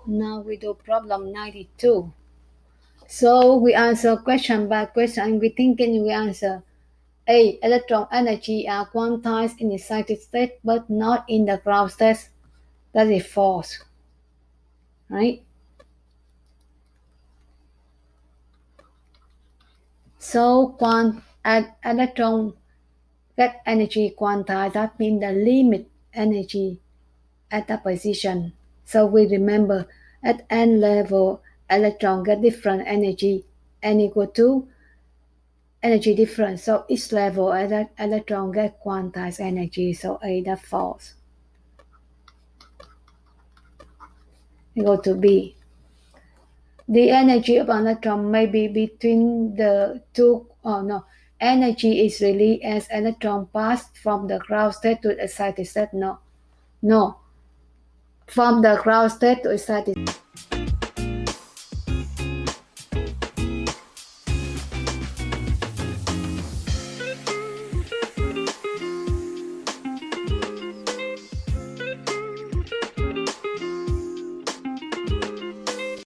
Now we do problem 92. So we answer question by question and we thinking we answer. A. Electron energy are quantized in excited state but not in the ground state. That is false. Right? So electron get energy quantized, that means the limit energy at that position. So we remember at n level, electron get different energy, n equal to energy difference. So each level, electron get quantized energy. So A, that false. We go to B. The energy of an electron may be between the two. Oh no, energy is released as electron pass from the ground state to excited state. No, from the ground state to excited.